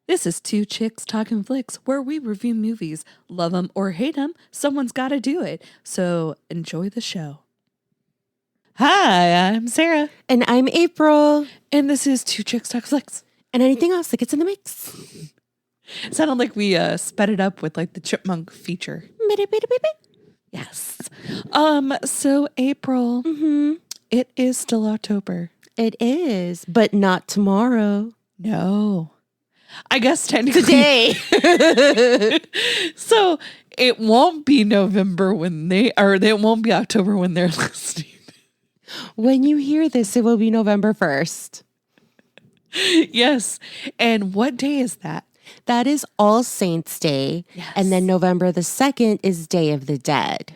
This is Two Chicks Talkin Flicks, where we review movies. Love them or hate them, someone's got to do it. So enjoy the show. Hi, I'm Sarah. And I'm April. And this is Two Chicks Talkin Flicks. And anything else that gets in the mix. It sounded like we sped it up with like the chipmunk feature. Yes. So April, it is still October. It is, but not tomorrow. No. I guess technically Today. So it won't be November when it won't be October when they're listening. When you hear this, it will be November 1st. Yes. And what day is that? That is All Saints Day. Yes. And then November the 2nd is Day of the Dead.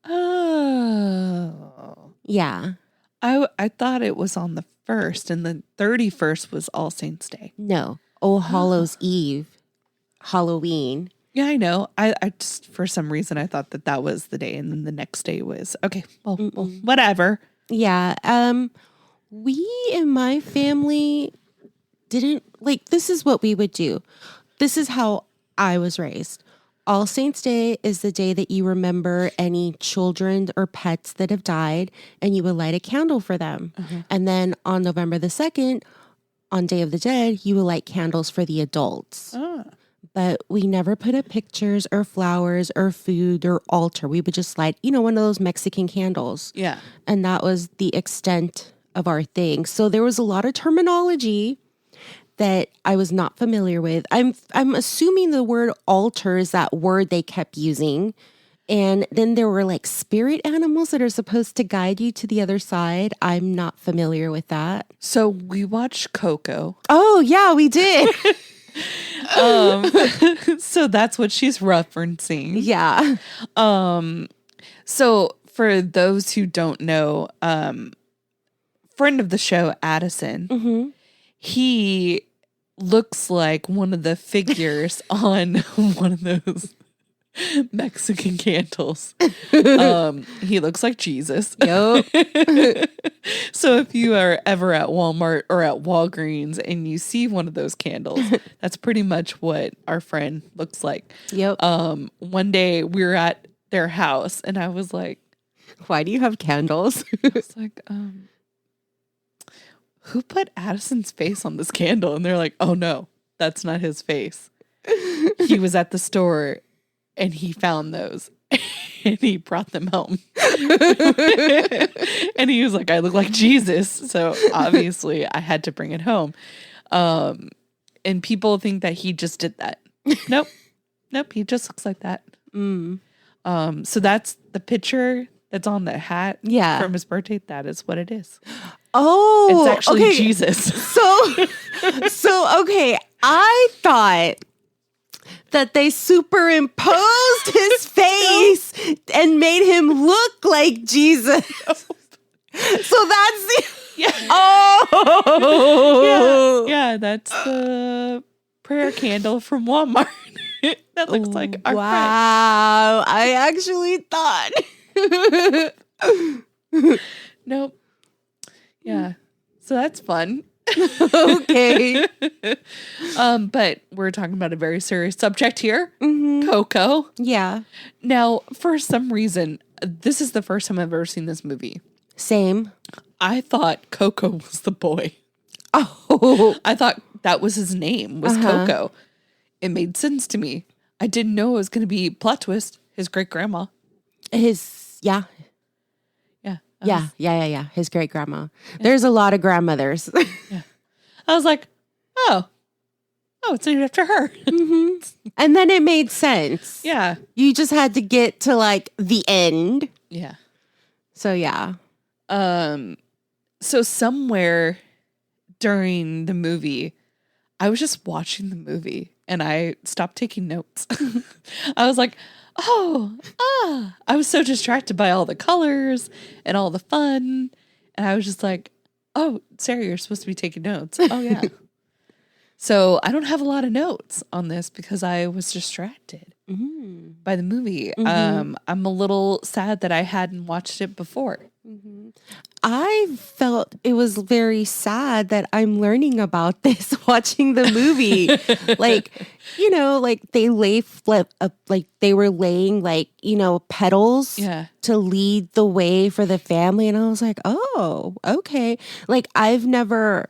Oh. Yeah. I thought it was on the 1st and the 31st was All Saints Day. No. All Hallows Eve. Halloween. Yeah, I know. I just, for some reason, I thought that was the day and then the next day was, okay, well whatever. Yeah. We in my family didn't, this is what we would do. This is how I was raised. All Saints Day is the day that you remember any children or pets that have died, and you would light a candle for them. Mm-hmm. And then on November the 2nd, on Day of the Dead, you would light candles for the adults. Oh. But we never put up pictures or flowers or food or altar. We would just light, one of those Mexican candles. Yeah. And that was the extent of our thing. So there was a lot of terminology that I was not familiar with. I'm assuming the word altar is that word they kept using. And then there were spirit animals that are supposed to guide you to the other side. I'm not familiar with that. So we watched Coco. Oh, yeah, we did. So that's what she's referencing. Yeah. So for those who don't know, friend of the show, Addison, he looks like one of the figures on one of those Mexican candles. He looks like Jesus. Yep. So if you are ever at Walmart or at Walgreens and you see one of those candles, that's pretty much what our friend looks like. Yep. One day we were at their house and I was like, why do you have candles? I was like, who put Addison's face on this candle? And they're like, oh no, that's not his face. He was at the store and he found those and he brought them home. And he was like, I look like Jesus. So obviously I had to bring it home. And people think that he just did that. Nope. He just looks like that. So that's the picture that's on the hat from his birthday. That is what it is. Oh, it's actually okay. Jesus. So okay. I thought that they superimposed his face and made him look like Jesus. So that's the yeah, that's the prayer candle from Walmart. That looks like our friend. Wow, I actually thought. Nope. Yeah. So that's fun. Okay. But we're talking about a very serious subject here. Coco. Yeah. Now, for some reason, this is the first time I've ever seen this movie. Same. I thought Coco was the boy. Oh. I thought that was his name, was Coco. It made sense to me. I didn't know it was going to be plot twist, his great grandma. Yeah. His great grandma. Yeah. There's a lot of grandmothers. Yeah. I was like, oh, it's named after her. And then it made sense. Yeah. You just had to get to the end. Yeah. So yeah. So somewhere during the movie, I was just watching the movie and I stopped taking notes. I was like, I was so distracted by all the colors and all the fun. And I was just like, oh, Sarah, you're supposed to be taking notes. Oh, yeah. So I don't have a lot of notes on this because I was distracted by the movie. I'm a little sad that I hadn't watched it before. I felt it was very sad that I'm learning about this watching the movie. Like, like they like they were laying like, petals to lead the way for the family. And I was like, oh, okay. Like I've never,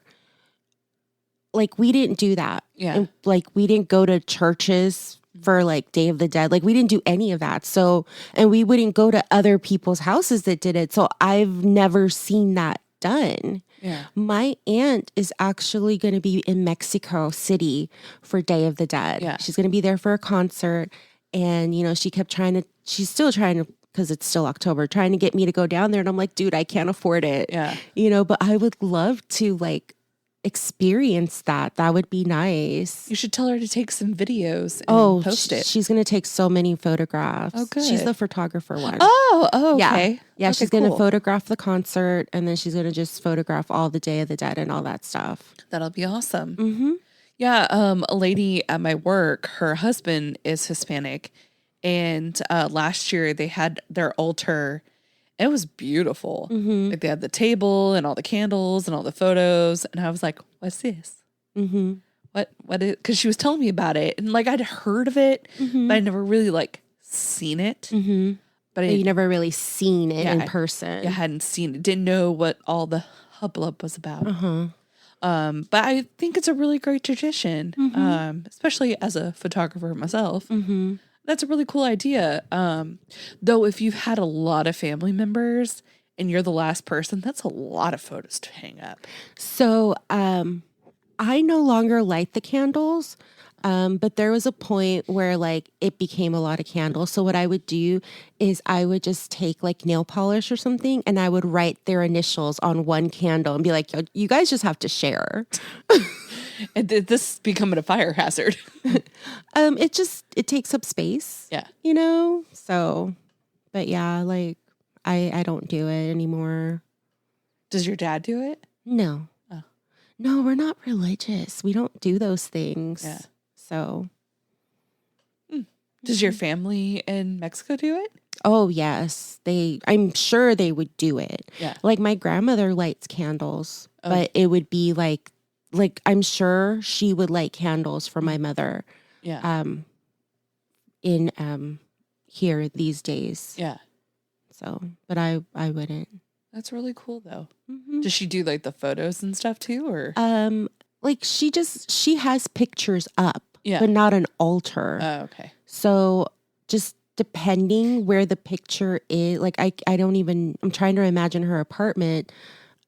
like we didn't do that. Yeah. And, like we didn't go to churches for like Day of the Dead. Like we didn't do any of that. So, and we wouldn't go to other people's houses that did it. So I've never seen that done. Yeah. My aunt is actually going to be in Mexico City for Day of the Dead. Yeah. She's going to be there for a concert. And, she's still trying to, because it's still October, trying to get me to go down there. And I'm like, dude, I can't afford it. Yeah. But I would love to like experience that. That would be nice. You should tell her to take some videos and post it. She's going to take so many photographs. Oh, good. She's the photographer one. Oh, okay. Yeah, okay, she's going to photograph the concert, and then she's going to just photograph all the Day of the Dead and all that stuff. That'll be awesome. Mm-hmm. Yeah, a lady at my work, her husband is Hispanic, and last year they had their altar. It was beautiful. Mm-hmm. Like they had the table and all the candles and all the photos. And I was like, what's this? Mm-hmm. What is, because she was telling me about it. And like I'd heard of it, Mm-hmm. but I'd never really like seen it. Mm-hmm. But You never really seen it in person. I hadn't seen it. Didn't know what all the hubbub was about. Uh-huh. But I think it's a really great tradition, especially as a photographer myself. Mm-hmm. That's a really cool idea. Though if you've had a lot of family members and you're the last person, that's a lot of photos to hang up. So I no longer light the candles, but there was a point where like it became a lot of candles. So what I would do is I would just take like nail polish or something and I would write their initials on one candle and be like, you guys just have to share. And this is becoming a fire hazard. It takes up space. Yeah. So, but yeah, like I don't do it anymore. Does your dad do it? No. Oh. No, we're not religious. We don't do those things. Yeah. So. Does your family in Mexico do it? Oh, yes. I'm sure they would do it. Yeah. Like my grandmother lights candles, but it would be like I'm sure she would light candles for my mother. Yeah. In here these days. Yeah. So, but I wouldn't. That's really cool though. Mm-hmm. Does she do like the photos and stuff too, or? Like she has pictures up, Yeah. but not an altar. Oh, okay. So just depending where the picture is, like I'm trying to imagine her apartment,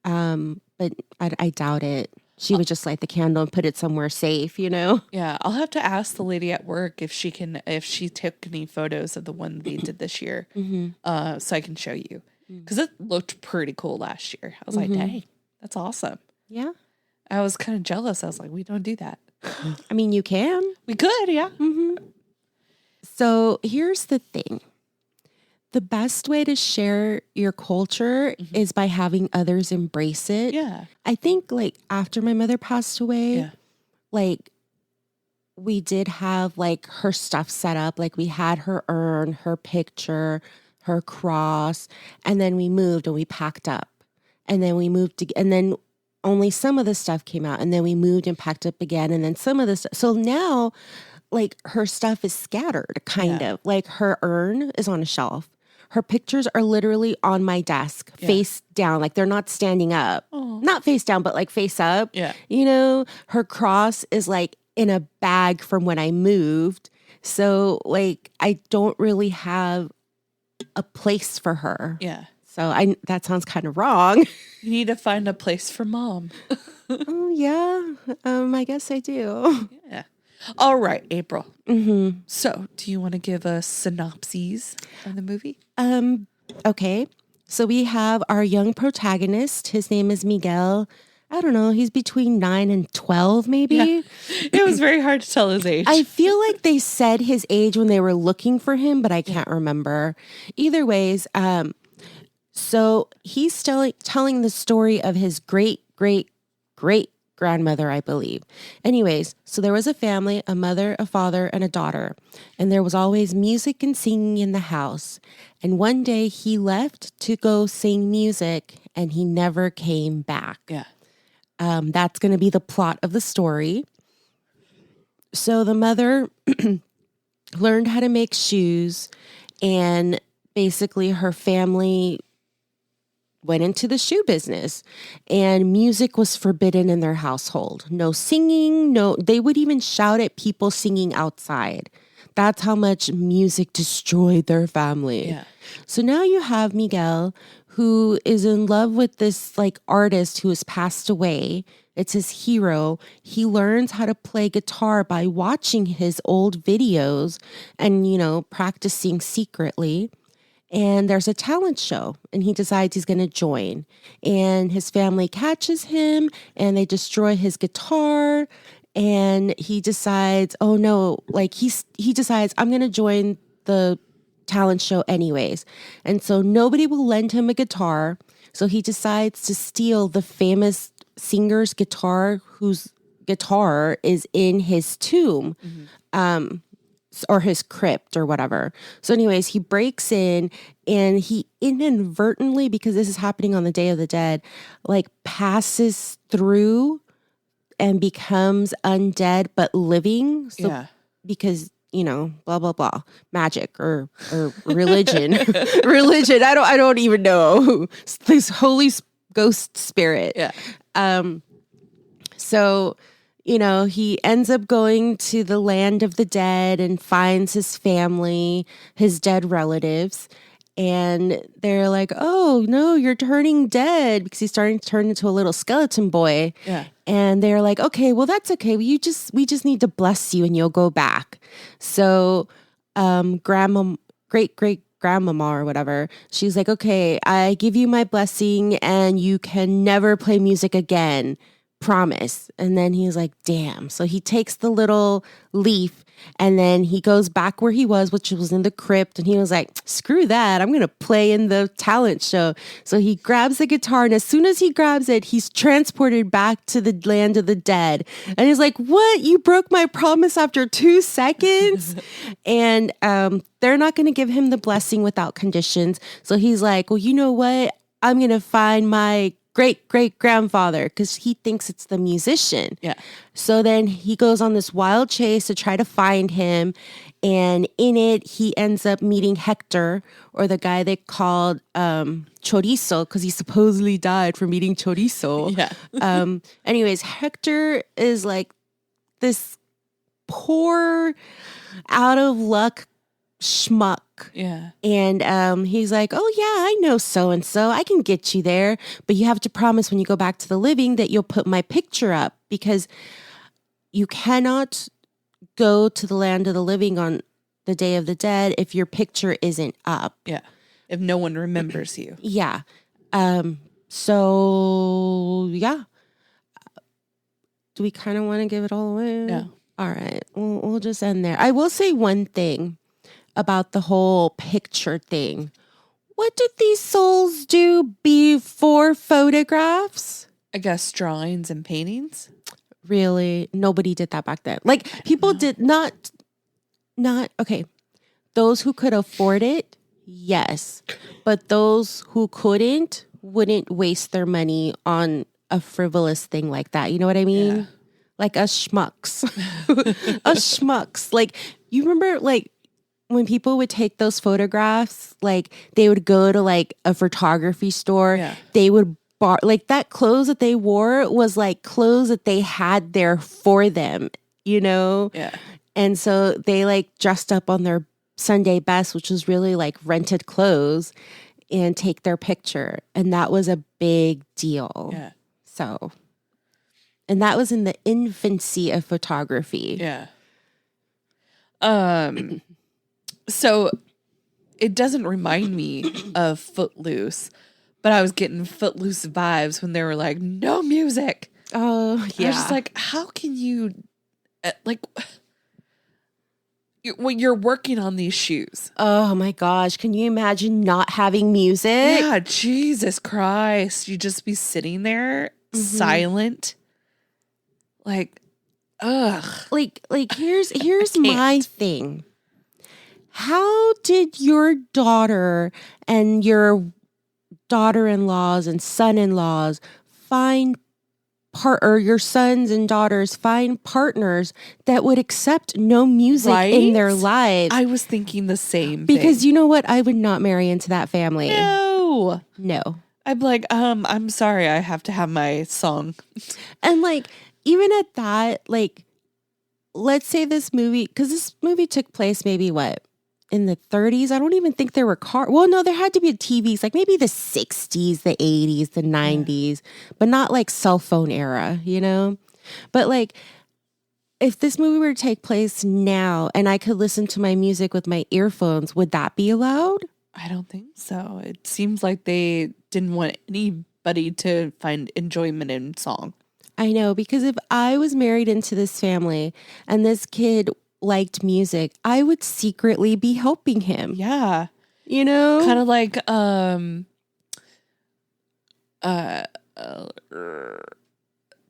but I doubt it. She would just light the candle and put it somewhere safe, Yeah, I'll have to ask the lady at work if she took any photos of the one they did this year, so I can show you, because it looked pretty cool last year. I was like, dang, that's awesome. Yeah. I was kind of jealous. I was like, we don't do that. I mean, you can. We could, yeah. Mm-hmm. So here's the thing. The best way to share your culture is by having others embrace it. Yeah. I think like after my mother passed away, like we did have like her stuff set up. Like we had her urn, her picture, her cross, and then we moved and we packed up. And then we moved and then only some of the stuff came out, and then we moved and packed up again, and then some of the stuff. So now like her stuff is scattered kind of. Like her urn is on a shelf. Her pictures are literally on my desk, face down, like they're not standing up. Aww. Not face down, but like face up. Yeah. Her cross is like in a bag from when I moved. So like I don't really have a place for her. Yeah. So that sounds kind of wrong. You need to find a place for mom. Oh yeah. I guess I do. Yeah. All right, April. Mm-hmm. So, do you want to give us synopses of the movie? Okay. So we have our young protagonist. His name is Miguel. I don't know. He's between 9 and 12, maybe. Yeah. It was very hard to tell his age. I feel like they said his age when they were looking for him, but I can't remember. Either ways, so he's telling the story of his great grandmother, I believe. Anyways, so there was a family, a mother, a father, and a daughter. And there was always music and singing in the house. And one day he left to go sing music and he never came back. Yeah. That's going to be the plot of the story. So the mother learned how to make shoes, and basically her family went into the shoe business, and music was forbidden in their household. No singing, they would even shout at people singing outside. That's how much music destroyed their family. Yeah. So now you have Miguel, who is in love with this like artist who has passed away. It's his hero. He learns how to play guitar by watching his old videos and, practicing secretly. And there's a talent show, and he decides he's going to join. And his family catches him, and they destroy his guitar. And he decides, oh no, like he decides, I'm going to join the talent show anyways. And so nobody will lend him a guitar. So he decides to steal the famous singer's guitar, whose guitar is in his tomb. Or his crypt or whatever. So anyways, he breaks in and he inadvertently, because this is happening on the Day of the Dead, like passes through and becomes undead but living. So because, blah, blah, blah, magic or religion, religion. I don't even know. This holy ghost spirit. Yeah. So he ends up going to the land of the dead and finds his family, his dead relatives. And they're like, oh, no, you're turning dead, because he's starting to turn into a little skeleton boy. Yeah. And they're like, okay, well, that's okay. We just need to bless you and you'll go back. So great grandmama or whatever, she's like, okay, I give you my blessing and you can never play music again. Promise. And then he's like, damn. So he takes the little leaf and then he goes back where he was, which was in the crypt. And he was like, screw that. I'm going to play in the talent show. So he grabs the guitar, and as soon as he grabs it, he's transported back to the land of the dead. And he's like, what? You broke my promise after 2 seconds? And they're not going to give him the blessing without conditions. So he's like, well, you know what? I'm going to find my great-great-grandfather, because he thinks it's the musician. Yeah. So then he goes on this wild chase to try to find him. And in it, he ends up meeting Hector, or the guy they called Chorizo, because he supposedly died from eating chorizo. Yeah. Anyways, Hector is like this poor, out of luck schmuck. Yeah. And he's like, oh yeah, I know so-and-so. I can get you there. But you have to promise when you go back to the living that you'll put my picture up, because you cannot go to the land of the living on the Day of the Dead if your picture isn't up. Yeah. If no one remembers you. Yeah. So yeah. Do we kind of want to give it all away? No. All right. We'll just end there. I will say one thing about the whole picture thing. What did these souls do before photographs? I guess drawings and paintings. Really? Nobody did that back then. Like, people did not, okay. Those who could afford it, yes. But those who couldn't wouldn't waste their money on a frivolous thing like that. You know what I mean? Yeah. Like us schmucks. Us schmucks. Like, you remember, like, when people would take those photographs, like, they would go to, like, a photography store. Yeah. They would like, that clothes that they wore was like clothes that they had there for them, Yeah. And so they like dressed up on their Sunday best, which was really like rented clothes, and take their picture. And that was a big deal. Yeah. So, and that was in the infancy of photography. Yeah. So it doesn't remind me of Footloose, but I was getting Footloose vibes when they were like, no music. Oh, yeah. I was just like, how can you, when you're working on these shoes? Oh my gosh. Can you imagine not having music? Yeah, Jesus Christ. You just be sitting there silent Like, ugh. Like here's my thing. How did your daughter and your daughter-in-laws and son-in-laws or your sons and daughters find partners that would accept no music in their lives? I was thinking the same because thing. you know what? I would not marry into that family. No. I'm like, I'm sorry, I have to have my song. And like, even at that, like, let's say this movie took place maybe what? In the 30s? I don't even think there were cars. Well, no, there had to be TVs, like maybe the 60s, the 80s, the 90s, but not like cell phone era, you know? But like, if this movie were to take place now and I could listen to my music with my earphones, would that be allowed? I don't think so. It seems like they didn't want anybody to find enjoyment in song. I know, because if I was married into this family and this kid liked music, I would secretly be helping him. Yeah. You know? Kind of like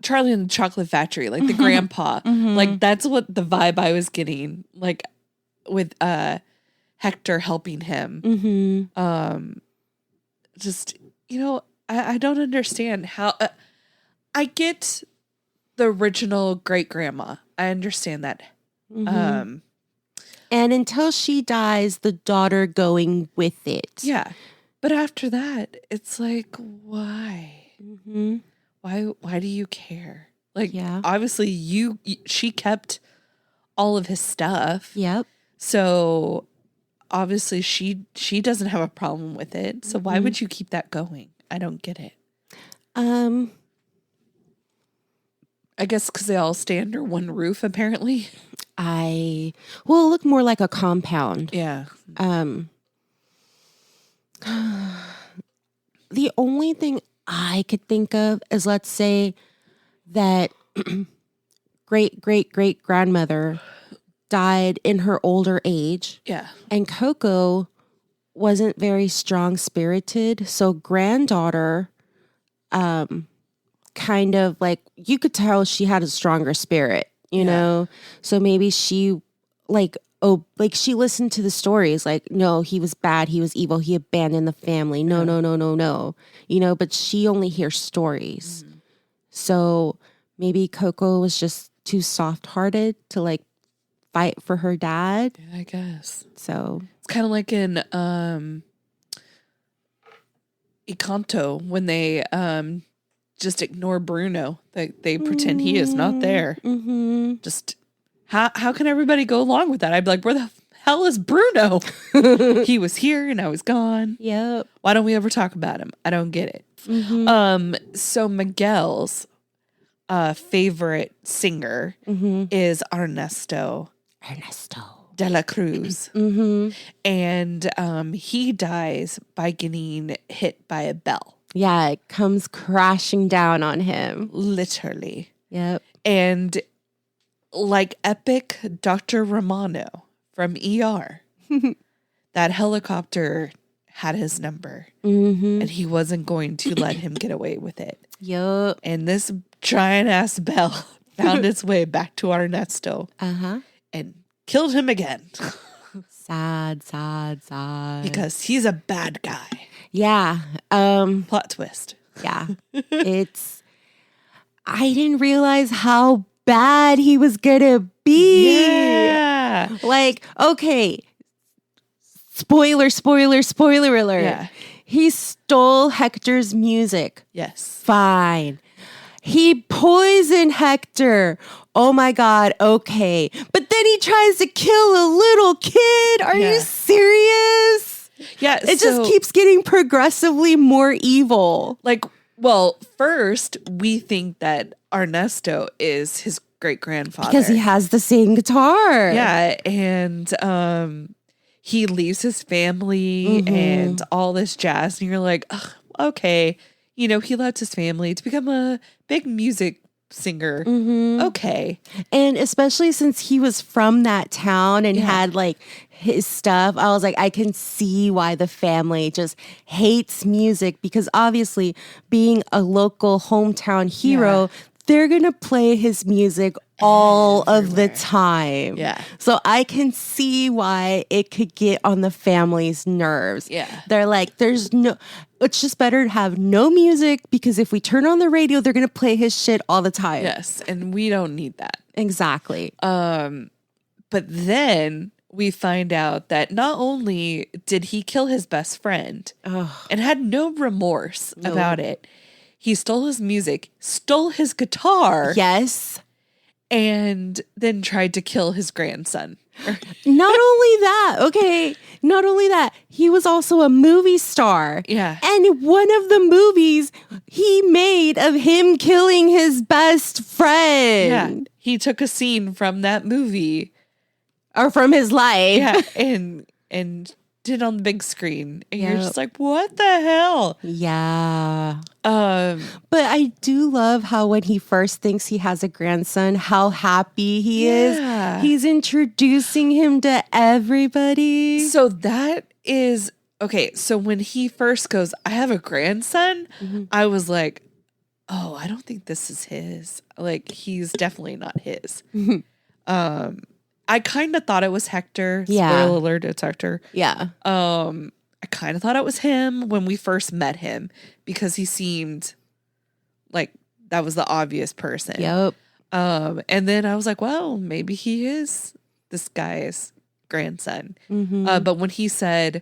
Charlie and the Chocolate Factory, like the grandpa. Like that's what the vibe I was getting, like with Hector helping him. Just, you know, I don't understand how I get the original great grandma. I understand that. And until she dies, the daughter going with it. Yeah. But after that, it's like, why? Why do you care? Like, obviously she kept all of his stuff. Yep. So obviously she doesn't have a problem with it. So why would you keep that going? I don't get it. I guess because they all stay under one roof, apparently. It looked more like a compound. Yeah. The only thing I could think of is, let's say that great grandmother died in her older age. Yeah. And Coco wasn't very strong spirited. So granddaughter, kind of like, you could tell she had a stronger spirit, you know? So maybe she she listened to the stories like, no, he was bad. He was evil. He abandoned the family. No. You know, but she only hears stories. So maybe Coco was just too soft-hearted to like fight for her dad. Yeah, I guess. So it's kind of like in Encanto when they just ignore Bruno. They pretend he is not there. Just how can everybody go along with that? I'd be like, where the hell is Bruno? He was here and now he's gone. Yep. Why don't we ever talk about him? I don't get it. So Miguel's favorite singer is Ernesto de la Cruz. And he dies by getting hit by a bell. Yeah, it comes crashing down on him. Literally. Yep. And like epic Dr. Romano from ER, that helicopter had his number. And he wasn't going to let him get away with it. Yep. And this giant ass bell found its way back to Ernesto. And killed him again. Sad. Because he's a bad guy. Yeah. Plot twist. Yeah. I didn't realize how bad he was gonna be. Yeah. Like, okay. Spoiler alert. Yeah. He stole Hector's music. Yes. Fine. He poisoned Hector. Oh my God. Okay. But then he tries to kill a little kid. Are you serious? Yeah. It just keeps getting progressively more evil. Like, well, first we think that Ernesto is his great grandfather. Because he has the same guitar. Yeah. And he leaves his family and all this jazz. And you're like, ugh, okay. You know, he left his family to become a big music singer. Okay. And especially since he was from that town and had like his stuff, I was like, I can see why the family just hates music, because obviously being a local hometown hero, they're going to play his music all of the time. Yeah. So I can see why it could get on the family's nerves. Yeah. They're like, it's just better to have no music because if we turn on the radio, they're going to play his shit all the time. Yes. And we don't need that. Exactly. But then we find out that not only did he kill his best friend and had no remorse about it, he stole his music, stole his guitar. Yes. And then tried to kill his grandson. Not only that, he was also a movie star. Yeah. And one of the movies he made of him killing his best friend. Yeah. He took a scene from that movie. Or from his life. Yeah. And did on the big screen. And you're just like, what the hell? Yeah. But I do love how when he first thinks he has a grandson, how happy he is. He's introducing him to everybody. So that is okay. So when he first goes, I have a grandson, I was like, oh, I don't think this is his. Like, he's definitely not his. I kind of thought it was Hector. Yeah. Spoiler alert, it's Hector. Yeah. I kind of thought it was him when we first met him because he seemed like that was the obvious person. Yep. And then I was like, well, maybe he is this guy's grandson. But when he said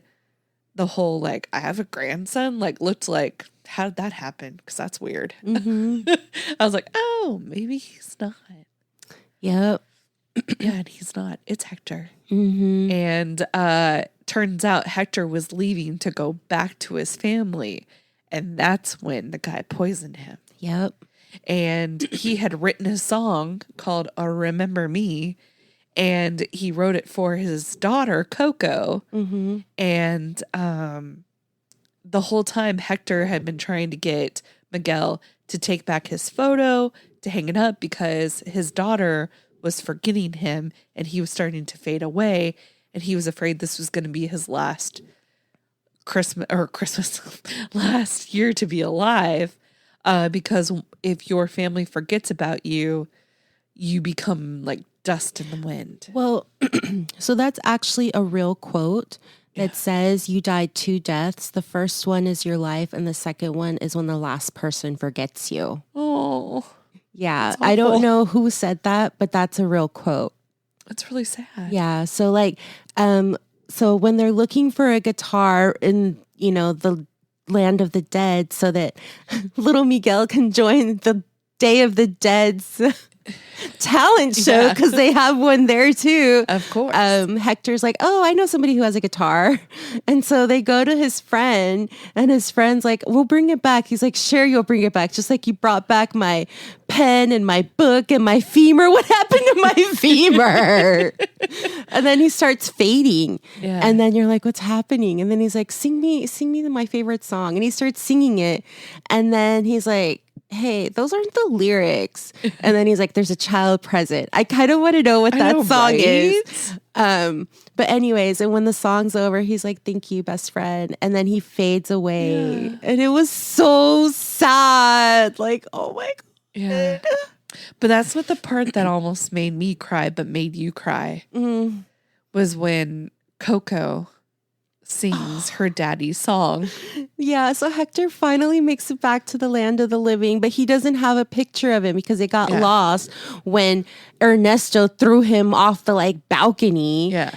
the whole, like, I have a grandson, like, looked like, how did that happen? Because that's weird. I was like, oh, maybe he's not. Yep. Yeah, and he's not. It's Hector. And turns out Hector was leaving to go back to his family. And that's when the guy poisoned him. Yep. And he had written a song called Remember Me. And he wrote it for his daughter, Coco. And the whole time, Hector had been trying to get Miguel to take back his photo, to hang it up, because his daughter was forgetting him and he was starting to fade away. And he was afraid this was going to be his last Christmas, last year to be alive. Because if your family forgets about you, you become like dust in the wind. Well, so that's actually a real quote that says you died 2 deaths. The first one is your life, and the second one is when the last person forgets you. Oh, yeah. I don't know who said that, but that's a real quote. It's really sad. Yeah. So like, so when they're looking for a guitar in, the land of the dead so that little Miguel can join the Day of the Dead's talent show, because they have one there too. Of course. Hector's like, oh, I know somebody who has a guitar. And so they go to his friend, and his friend's like, we'll bring it back. He's like, sure, you'll bring it back. Just like you brought back my pen and my book and my femur. What happened to my femur? And then he starts fading. Yeah. And then you're like, what's happening? And then he's like, sing me my favorite song. And he starts singing it. And then he's like, hey, those aren't the lyrics. And then he's like, there's a child present. I kind of want to know what that song is. But anyways, and when the song's over, he's like, thank you, best friend. And then he fades away. Yeah. And it was so sad. Like, oh my God. Yeah. But that's what the part that almost made me cry, but made you cry, was when Coco sings her daddy's song. Yeah, so Hector finally makes it back to the land of the living, but he doesn't have a picture of him because it got lost when Ernesto threw him off the balcony. Yeah.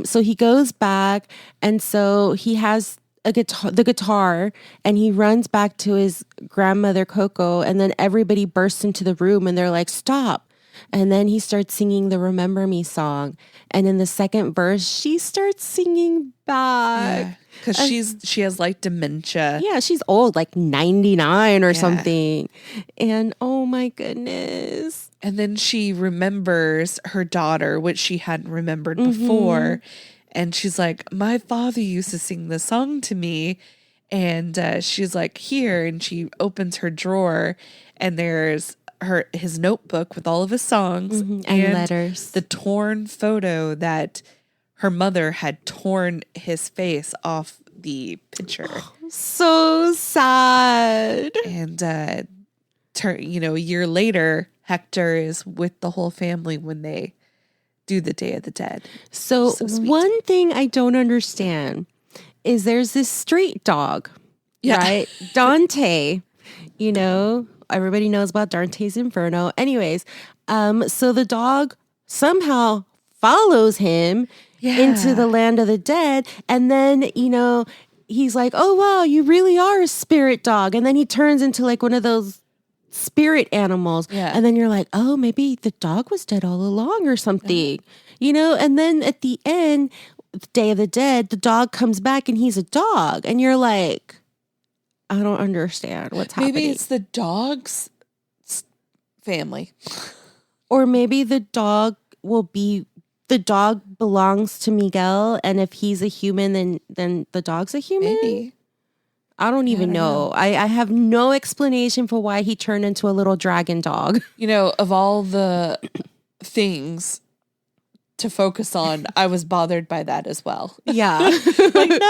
So he goes back, and so he has the guitar, and he runs back to his grandmother Coco, and then everybody bursts into the room and they're like, stop. And then he starts singing the Remember Me song. And in the second verse, she starts singing back. Because she has dementia. Yeah, she's old, like 99 or something. And oh my goodness. And then she remembers her daughter, which she hadn't remembered before. And she's like, my father used to sing this song to me. And she's like, here. And she opens her drawer, and there's his notebook with all of his songs and letters. The torn photo that her mother had torn his face off the picture. So sad. And a year later, Hector is with the whole family when they do the Day of the Dead. So sweet. one thing I don't understand is there's this street dog, right? Dante, everybody knows about Dante's Inferno. Anyways, so the dog somehow follows him into the land of the dead. And then, he's like, oh, wow, you really are a spirit dog. And then he turns into like one of those spirit animals. Yeah. And then you're like, oh, maybe the dog was dead all along or something, and then at the end, Day of the Dead, the dog comes back and he's a dog. And you're like, I don't understand what's happening. Maybe it's the dog's family. Or maybe the dog belongs to Miguel. And if he's a human, then the dog's a human. Maybe. I don't even know. I have no explanation for why he turned into a little dragon dog. Of all the things to focus on, I was bothered by that as well. Yeah. Like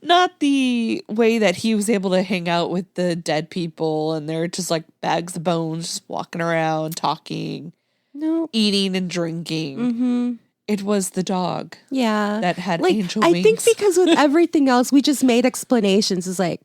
not the way that he was able to hang out with the dead people and they're just like bags of bones just walking around, talking, eating and drinking. Mm-hmm. It was the dog. Yeah. That had angel wings. I think because with everything else, we just made explanations. It's like,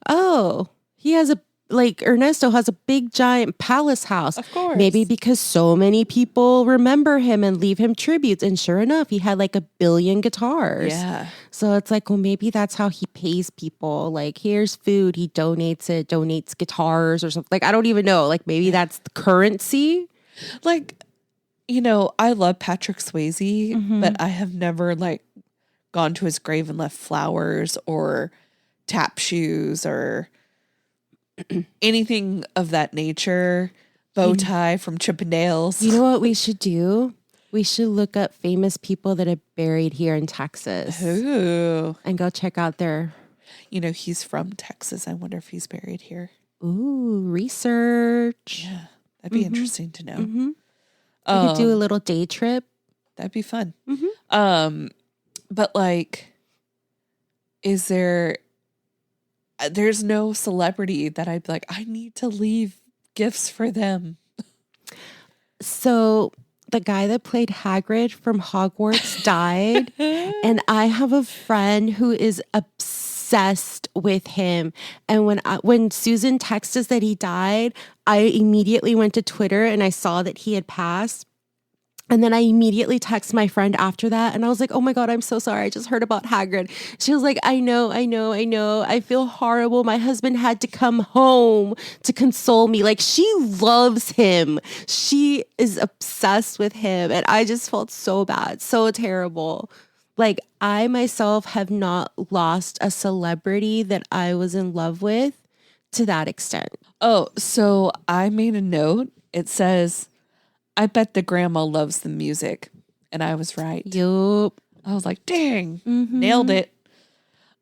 oh, he has Ernesto has a big giant palace house. Of course. Maybe because so many people remember him and leave him tributes. And sure enough, he had like 1 billion guitars. Yeah. So it's like, well, maybe that's how he pays people. Like, here's food. He donates guitars or something. Like, I don't even know. Like, maybe that's the currency. Like, I love Patrick Swayze, but I have never gone to his grave and left flowers or tap shoes or anything of that nature. Bow tie from Chippendales. You know what we should do? We should look up famous people that are buried here in Texas. Ooh. And go check out their... he's from Texas. I wonder if he's buried here. Ooh, research. Yeah, that'd be interesting to know. Mm-hmm. We could do a little day trip. That'd be fun. Mm-hmm. But is there's no celebrity that I'd be like, I need to leave gifts for them. So the guy that played Hagrid from Hogwarts died. And I have a friend who is obsessed with him. And when Susan texted us that he died, I immediately went to Twitter and I saw that he had passed. And then I immediately texted my friend after that. And I was like, oh my God, I'm so sorry. I just heard about Hagrid. She was like, I know. I feel horrible. My husband had to come home to console me. Like, she loves him. She is obsessed with him. And I just felt so bad, so terrible. Like, I myself have not lost a celebrity that I was in love with to that extent. Oh, so I made a note. It says, I bet the grandma loves the music. And I was right. Yup. I was like, dang, nailed it.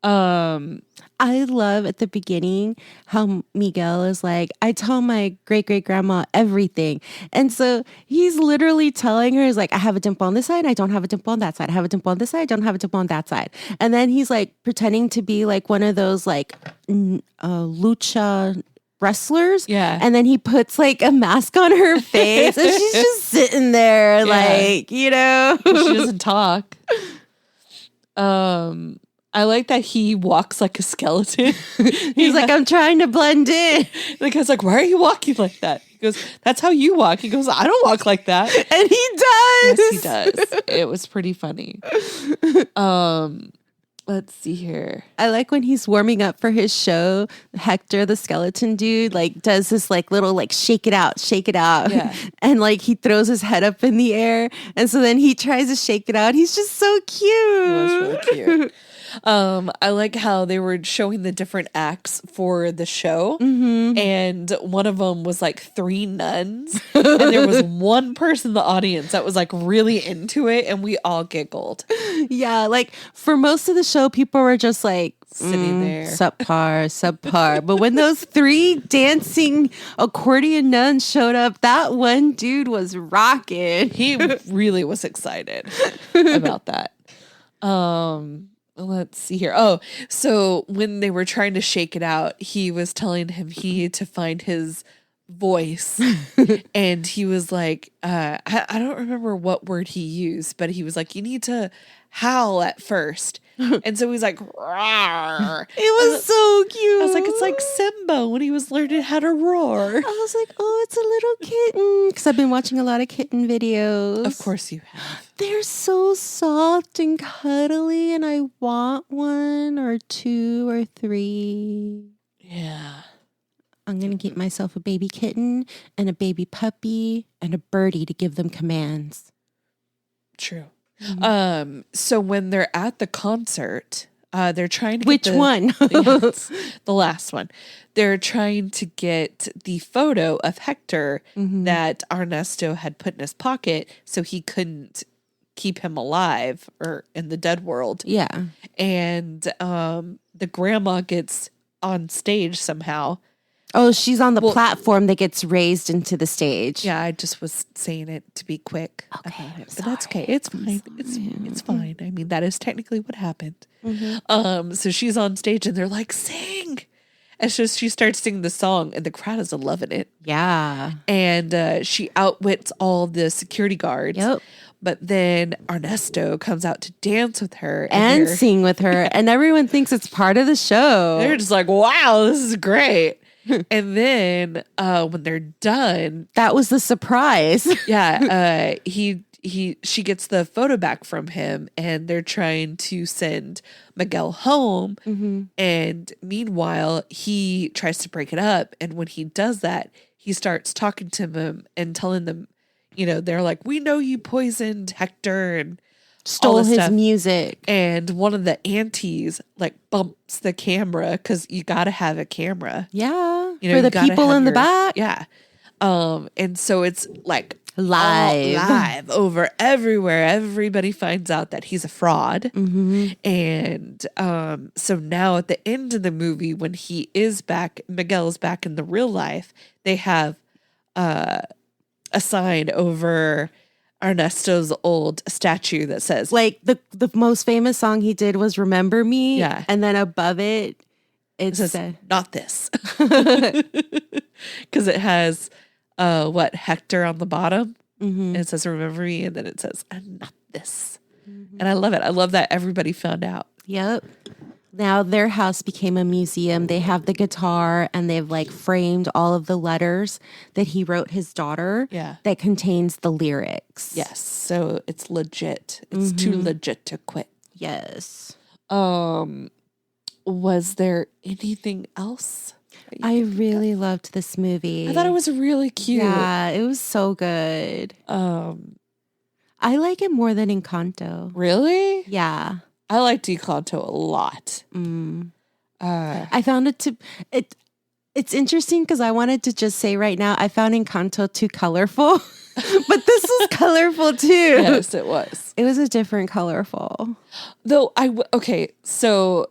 I love at the beginning how Miguel is like, I tell my great-great-grandma everything. And so he's literally telling her, he's like, I have a dimple on this side, I don't have a dimple on that side. I have a dimple on this side, I don't have a dimple on that side. And then he's like pretending to be like one of those like lucha wrestlers. Yeah. And then he puts like a mask on her face and she's just sitting there like, she doesn't talk. I like that he walks like a skeleton. He's like, I'm trying to blend in. The guy's like, why are you walking like that? He goes, that's how you walk. He goes, I don't walk like that. And he does. Yes, he does. It was pretty funny. Let's see here. I like when he's warming up for his show, Hector, the skeleton dude, like does this like little like shake it out. Yeah. And like he throws his head up in the air. And so then he tries to shake it out. He's just so cute. He was really cute. I like how they were showing the different acts for the show. Mm-hmm. And one of them was like 3 nuns. And there was one person in the audience that was like really into it. And we all giggled. Yeah. Like for most of the show, people were just like sitting there. Subpar. But when those 3 dancing accordion nuns showed up, that one dude was rocking. He really was excited about that. Let's see here. Oh, so when they were trying to shake it out, he was telling him he had to find his voice. And he was like, I don't remember what word he used, but he was like, you need to howl at first. And so he's like, roar. It was so cute. I was like, it's like Simba when he was learning how to roar. I was like, oh, it's a little kitten. Because I've been watching a lot of kitten videos. Of course you have. They're so soft and cuddly, and I want one or two or three. Yeah. I'm going to get myself a baby kitten and a baby puppy and a birdie to give them commands. True. So when they're at the concert, they're trying to get Which one? Yes, the last one. They're trying to get the photo of Hector that Ernesto had put in his pocket so he couldn't keep him alive or in the dead world. Yeah. And the grandma gets on stage somehow. Oh, she's on the platform that gets raised into the stage. Yeah, I just was saying it to be quick. Okay, about it, I'm but that's okay. sorry. It's fine. It's fine. I mean, that is technically what happened. So she's on stage and they're like, sing. And so she starts singing the song and the crowd is loving it. Yeah. And she outwits all the security guards. Yep. But then Ernesto comes out to dance with her. And sing with her. And everyone thinks it's part of the show. They're just like, wow, this is great. And then when they're done, that was the surprise. yeah, she gets the photo back from him, and they're trying to send Miguel home. And meanwhile, he tries to break it up, and when he does that, he starts talking to them and telling them, you know, they're like, we know you poisoned Hector and stole his music. And one of the aunties like bumps the camera because you got to have a camera. Yeah. You know, for the people in the back. Yeah. And so it's like live over everywhere. Everybody finds out that he's a fraud. And so now at the end of the movie, when he is back, Miguel is back in the real life, they have a sign over Ernesto's old statue that says, like the most famous song he did was Remember Me. Yeah. And then above it says, said, not this. Because it has Hector on the bottom. And it says Remember Me, and then it says not this. And I love it. I love that everybody found out. Yep. Now their house became a museum. They have the guitar and they've like framed all of the letters that he wrote his daughter. Yeah. That contains the lyrics. Yes. So it's legit. It's too legit to quit. Yes. Was there anything else? I really loved this movie. I thought it was really cute. Yeah, it was so good. I like it more than Encanto. Really? Yeah. I liked Encanto a lot. I found it's interesting because I wanted to just say right now, I found Encanto too colorful, but this was colorful too. Yes, it was. It was a different colorful. Though okay, so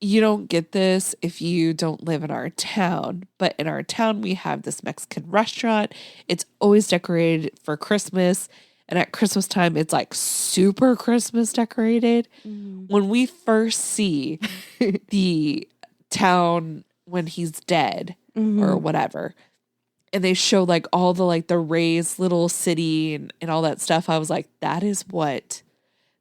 you don't get this if you don't live in our town, but in our town we have this Mexican restaurant. It's always decorated for Christmas. And at Christmas time, it's like super Christmas decorated. When we first see the town when he's dead or whatever, and they show like all the raised little city and all that stuff, I was like, that is what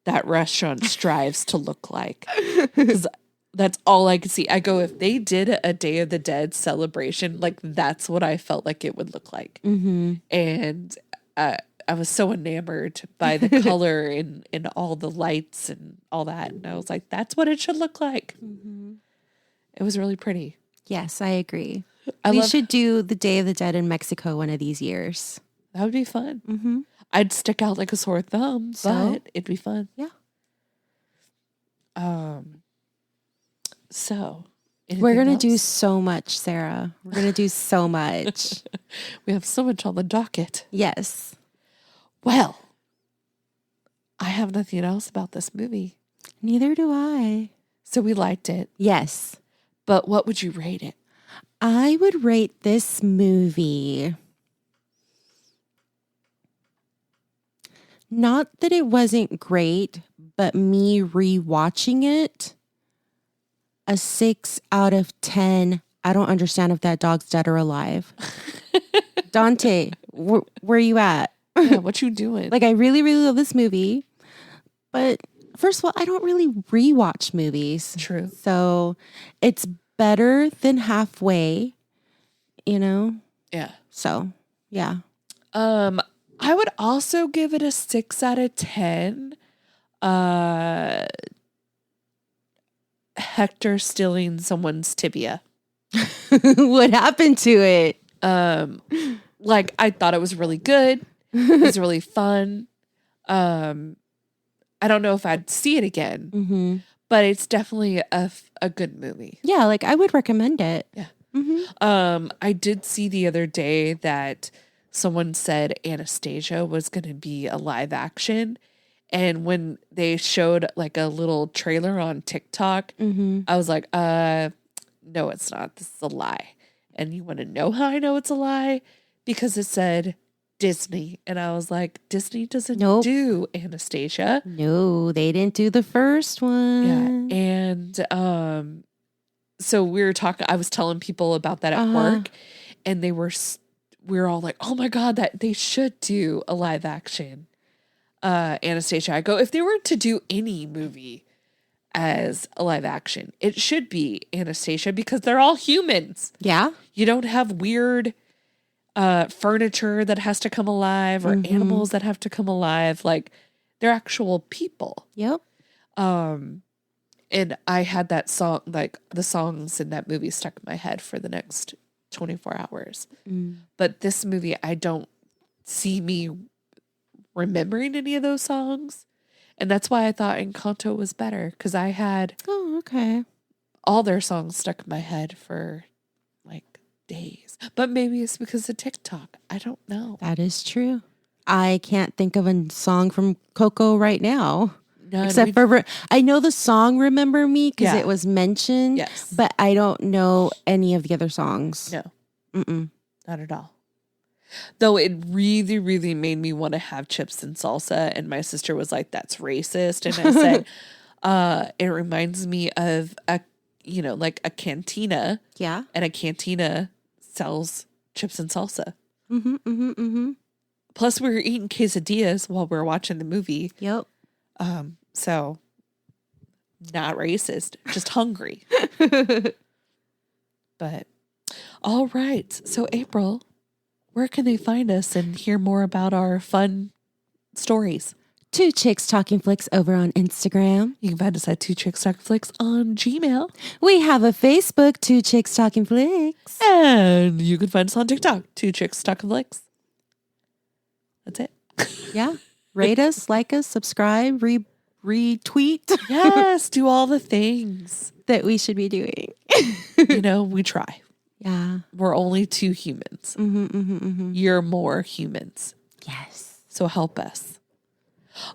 that restaurant strives to look like. Because that's all I could see. I go, if they did a Day of the Dead celebration, like that's what I felt like it would look like. And I was so enamored by the color and all the lights and all that. And I was like, that's what it should look like. It was really pretty. Yes, I agree. We should do the Day of the Dead in Mexico one of these years. That would be fun. I'd stick out like a sore thumb, but it'd be fun. Yeah. So we're going to do else? so much, Sarah. We're going to do so much. We have so much on the docket. Yes. Well, I have nothing else about this movie. Neither do I. So we liked it. Yes. But what would you rate it? I would rate this movie, not that it wasn't great, but me rewatching it, a 6 out of 10 I don't understand if that dog's dead or alive. Dante, where you at? Yeah, what you doing? Like, I really, really love this movie. But first of all, I don't really rewatch movies. True. So it's better than halfway, you know? Yeah. So, yeah. I would also give it a 6 out of 10. Hector stealing someone's tibia. What happened to it? Like, I thought it was really good. It was really fun. I don't know if I'd see it again, but it's definitely a good movie. Yeah, like I would recommend it. Yeah. Mm-hmm. I did see the other day that someone said Anastasia was going to be a live action. And when they showed like a little trailer on TikTok, I was like, no, it's not. This is a lie. And you want to know how I know it's a lie? Because it said Disney. And I was like, Disney doesn't do Anastasia. No, they didn't do the first one. Yeah. And so we were talking, I was telling people about that at work, and we were all like, oh my God, that they should do a live action Anastasia. I go, if they were to do any movie as a live action, it should be Anastasia because they're all humans. Yeah. You don't have weird furniture that has to come alive or animals that have to come alive. Like, they're actual people. Yep. And I had that song, like the songs in that movie stuck in my head for the next 24 hours. But this movie, I don't see me remembering any of those songs. And that's why I thought Encanto was better, because I had all their songs stuck in my head for like days. But maybe it's because of TikTok. I don't know. That is true. I can't think of a song from Coco right now. None. Except for, I know the song Remember Me because it was mentioned. Yes. But I don't know any of the other songs. No. Not at all. Though it really, really made me want to have chips and salsa. And my sister was like, that's racist. And I said, it reminds me of like a cantina. Yeah. And a cantina sells chips and salsa. Plus we were eating quesadillas while we were watching the movie. Yep. So not racist, just hungry. But all right. So April, where can they find us and hear more about our fun stories? Two Chicks Talking Flicks over on Instagram. You can find us at Two Chicks Talkin Flicks on Gmail. We have a Facebook, Two Chicks Talking Flicks. And you can find us on TikTok, Two Chicks Talkin Flicks. That's it. Yeah. Rate us, like us, subscribe, retweet. Yes, do all the things that we should be doing. We try. Yeah. We're only two humans. You're more humans. Yes. So help us.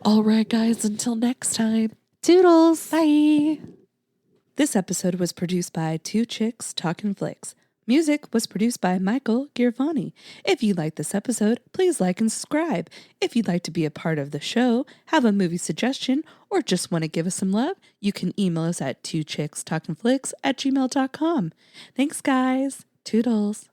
All right, guys, until next time. Toodles. Bye. This episode was produced by Two Chicks Talkin Flicks. Music was produced by Michael Girvani. If you like this episode, please like and subscribe. If you'd like to be a part of the show, have a movie suggestion, or just want to give us some love, you can email us at twochickstalkinflicks@gmail.com. Thanks, guys. Toodles.